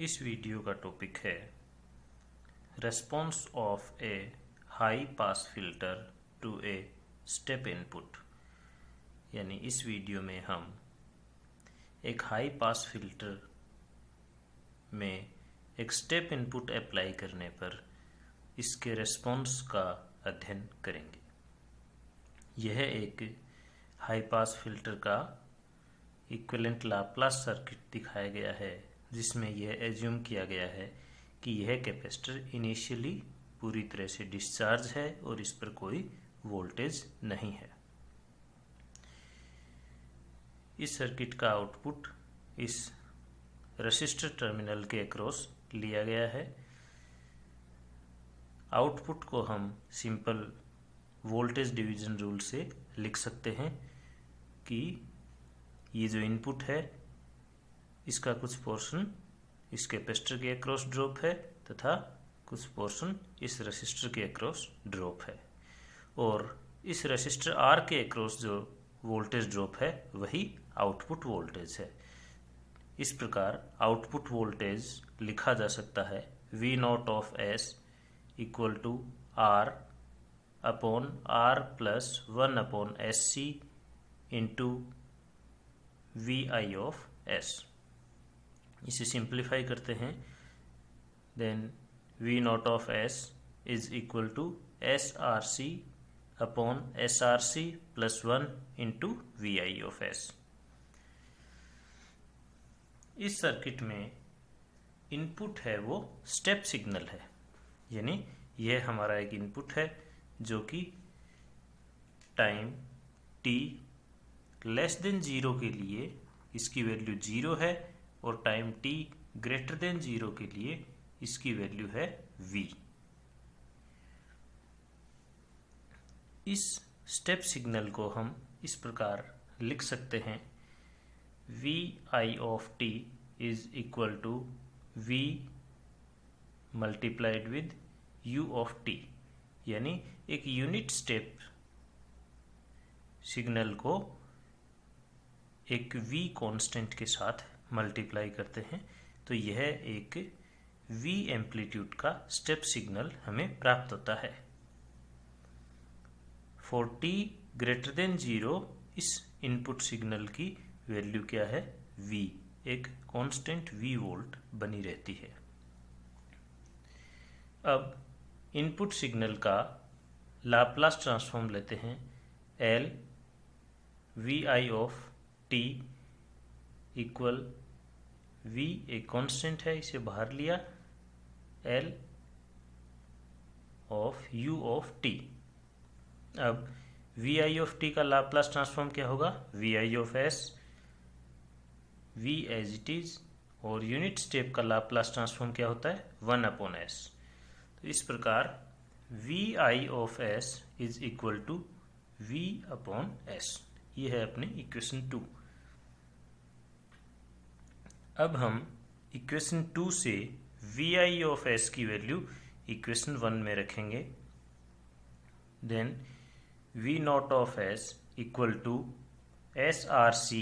इस वीडियो का टॉपिक है response of a high pass filter to a step input. यानी इस वीडियो में हम एक हाई पास फिल्टर में एक स्टेप इनपुट अप्लाई करने पर इसके रेस्पॉन्स का अध्ययन करेंगे। यह एक हाई पास फिल्टर का इक्विवेलेंट लाप्लास सर्किट दिखाया गया है, जिसमें यह एज्यूम किया गया है कि यह कैपेसिटर इनिशियली पूरी तरह से डिस्चार्ज है और इस पर कोई वोल्टेज नहीं है। इस सर्किट का आउटपुट इस रेसिस्टर टर्मिनल के अक्रॉस लिया गया है। आउटपुट को हम सिंपल वोल्टेज डिवीजन रूल से लिख सकते हैं कि ये जो इनपुट है इसका कुछ पोर्शन इस कैपेसिटर के अक्रॉस ड्रॉप है तथा कुछ पोर्शन इस रेसिस्टर के अक्रॉस ड्रॉप है, और इस रेसिस्टर R के अक्रॉस जो वोल्टेज ड्रॉप है वही आउटपुट वोल्टेज है। इस प्रकार आउटपुट वोल्टेज लिखा जा सकता है V naught of S equal to R upon R plus 1 upon SC into VI of S। इसे सिंप्लीफाई करते हैं, then V naught of S is equal to SRC upon SRC plus 1 into VI of S। इस circuit में input है वो step signal है, यानी यह हमारा एक इनपुट है जो कि टाइम t लेस देन 0 के लिए इसकी वैल्यू 0 है और टाइम t ग्रेटर देन 0 के लिए इसकी वैल्यू है v। इस स्टेप सिग्नल को हम इस प्रकार लिख सकते हैं vi of t is equal to v multiplied with u of t। यानी एक यूनिट स्टेप सिग्नल को एक v कांस्टेंट के साथ मल्टीप्लाई करते हैं तो यह एक v एम्पलीट्यूड का स्टेप सिग्नल हमें प्राप्त होता है। फॉर t ग्रेटर देन 0 इस इनपुट सिग्नल की वैल्यू क्या है v, एक कांस्टेंट v वोल्ट बनी रहती है। अब इनपुट सिग्नल का लाप्लास ट्रांसफॉर्म लेते हैं L vi of t equal v एक कांस्टेंट है, इसे बाहर लिया, L of u of t। अब vi ऑफ t का लाप्लास ट्रांसफॉर्म क्या होगा vi of s, v as it is, और यूनिट स्टेप का लाप्लास ट्रांसफॉर्म क्या होता है 1 अपॉन s। तो इस प्रकार vi of s is equal to v upon s। ये है अपने इक्वेशन 2। अब हम इक्वेशन 2 से vi ऑफ s की वैल्यू इक्वेशन 1 में रखेंगे। Then v naught of s equal to SRC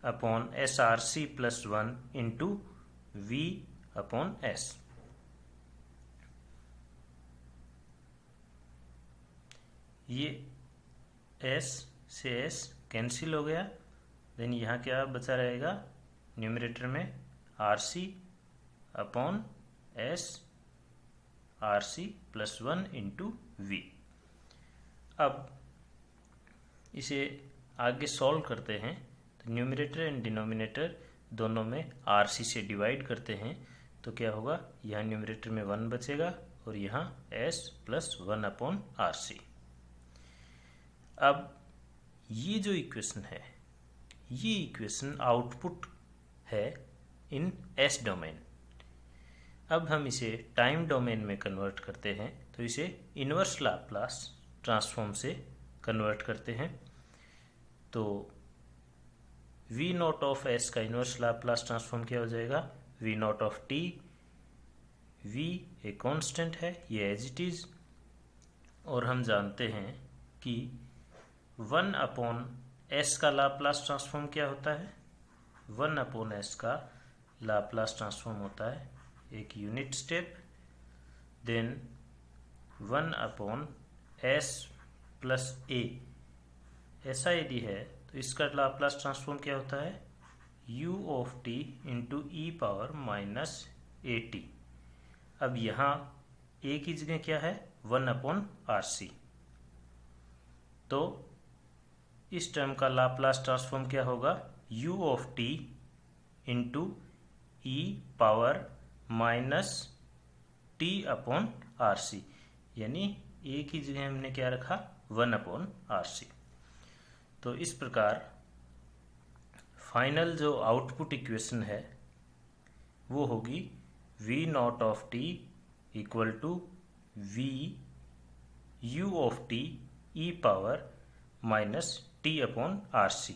upon SRC plus 1 into v upon s। ये s से s कैंसिल हो गया, देन यहाँ क्या बचा रहेगा न्यूमरेटर में RC upon S RC plus 1 into v। अब इसे आगे सॉल्व करते हैं तो न्यूमरेटर एंड डिनोमिनेटर दोनों में RC से डिवाइड करते हैं तो क्या होगा, यहाँ न्यूमरेटर में 1 बचेगा और यहाँ S प्लस 1 अपॉन RC। अब ये जो इक्वेशन है ये इक्वेशन आउटपुट है इन S डोमेन। अब हम इसे टाइम डोमेन में कन्वर्ट करते हैं तो इसे इन्वर्स लाप्लास ट्रांसफॉर्म से कन्वर्ट करते हैं। तो v नॉट ऑफ s का इन्वर्स लाप्लास ट्रांसफॉर्म क्या हो जाएगा v naught of t, v एक कांस्टेंट है ये एज इट इज, और हम जानते हैं कि 1 अपॉन s का लाप्लास ट्रांसफॉर्म क्या होता है 1 अपॉन s का लाप्लास ट्रांसफॉर्म होता है एक unit step, then 1/s plus a ऐसा यदि है तो इसका लाप्लास ट्रांसफॉर्म क्या होता है u of t into e power minus at। अब यहाँ a की जगह क्या है 1/RC, तो इस टर्म का लाप्लास ट्रांसफॉर्म क्या होगा u of t into e power minus t/RC, यानी a की जगह हमने क्या रखा 1/RC। तो इस प्रकार फाइनल जो आउटपुट इक्वेशन है वो होगी v naught of t equal to v u of t e power minus t/RC।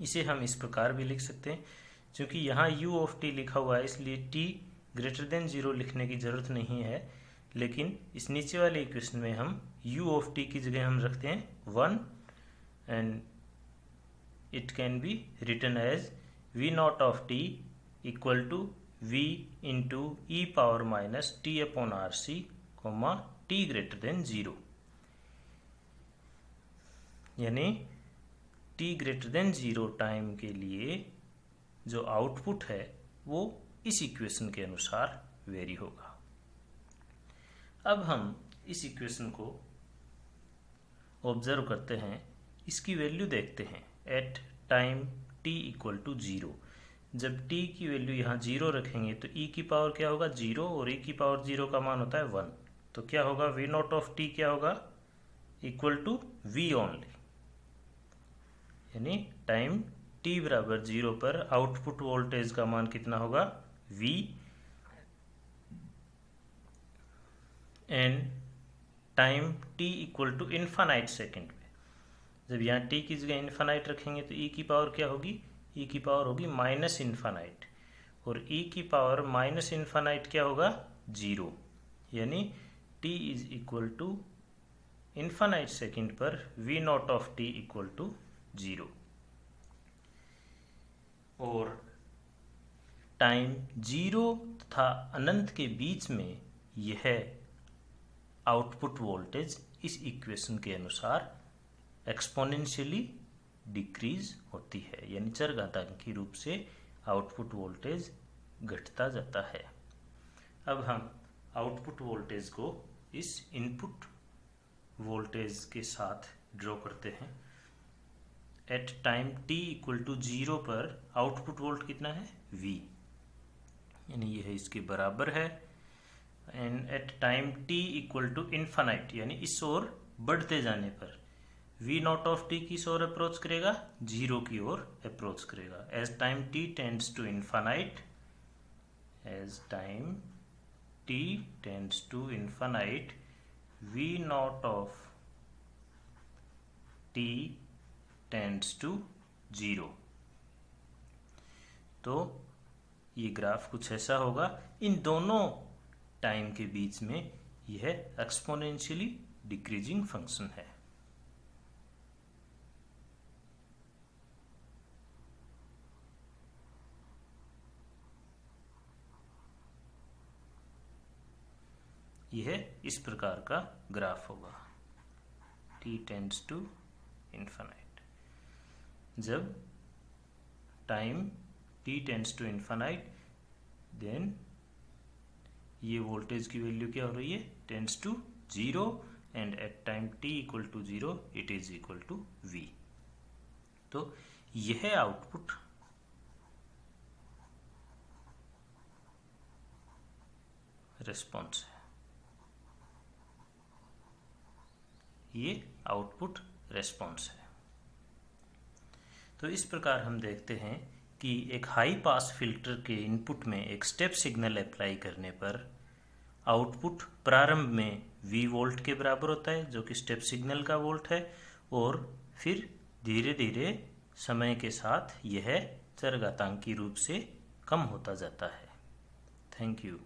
इसे हम इस प्रकार भी लिख सकते हैं, क्योंकि यहाँ u ऑफ t लिखा हुआ है इसलिए t ग्रेटर देन 0 लिखने की ज़रूरत नहीं है, लेकिन इस नीचे वाले इक्वेशन में हम u ऑफ t की जगह हम रखते हैं 1 and it can be written as v naught of t equal to v into e power minus t/RC comma t greater than 0, यानी t ग्रेटर देन 0 टाइम के लिए जो आउटपुट है वो इस इक्वेशन के अनुसार वेरी होगा। अब हम इस इक्वेशन को ऑब्जर्व करते हैं, इसकी वैल्यू देखते हैं at time t equal to 0। जब t की वैल्यू यहाँ 0 रखेंगे तो e की पावर क्या होगा 0 और e की पावर 0 का मान होता है 1, तो क्या होगा v नॉट ऑफ t क्या होगा इक्वल टू v ओनली, यानी टाइम t बराबर 0 पर आउटपुट वोल्टेज का मान कितना होगा v, and time t equal to infinite second पे जब यहाँ t की जगह इन्फानाइट रखेंगे तो e की पावर क्या होगी e की पावर होगी माइनस इन्फानाइट, और e की पावर माइनस इन्फानाइट क्या होगा 0, यानी t is equal to infinite second पर v naught of t equal to 0, और टाइम 0 तथा अनंत के बीच में यह आउटपुट वोल्टेज इस इक्वेशन के अनुसार एक्सपोनेंशियली डिक्रीज होती है, यानी चरघातांकी रूप से आउटपुट वोल्टेज घटता जाता है। अब हम आउटपुट वोल्टेज को इस इनपुट वोल्टेज के साथ ड्रॉ करते हैं। At time t equal to 0 पर आउटपुट वोल्ट कितना है v, यानी यह इसके बराबर है, and at time t equal to infinite, यानी इस ओर बढ़ते जाने पर v नॉट ऑफ t किस ओर अप्रोच करेगा 0 की ओर अप्रोच करेगा। As time t tends to infinite, as time t tends to infinite v naught of t tends to 0। तो ये ग्राफ कुछ ऐसा होगा, इन दोनों टाइम के बीच में यह एक्सपोनेंशियली डिक्रीजिंग फंक्शन है। यह इस प्रकार का ग्राफ होगा t टेंड्स टू इन्फानाइट। जब time t tends to infinite, then ये वोल्टेज की वैल्यू क्या हो रही है tends to 0, and at time t equal to 0 it is equal to v। तो यह आउटपुट रिस्पॉन्स है, ये आउटपुट रिस्पॉन्स है। तो इस प्रकार हम देखते हैं कि एक हाई पास फिल्टर के इनपुट में एक स्टेप सिग्नल अप्लाई करने पर आउटपुट प्रारंभ में v वोल्ट के बराबर होता है जो कि स्टेप सिग्नल का वोल्ट है, और फिर धीरे धीरे समय के साथ यह चरघातांकी रूप से कम होता जाता है। Thank you.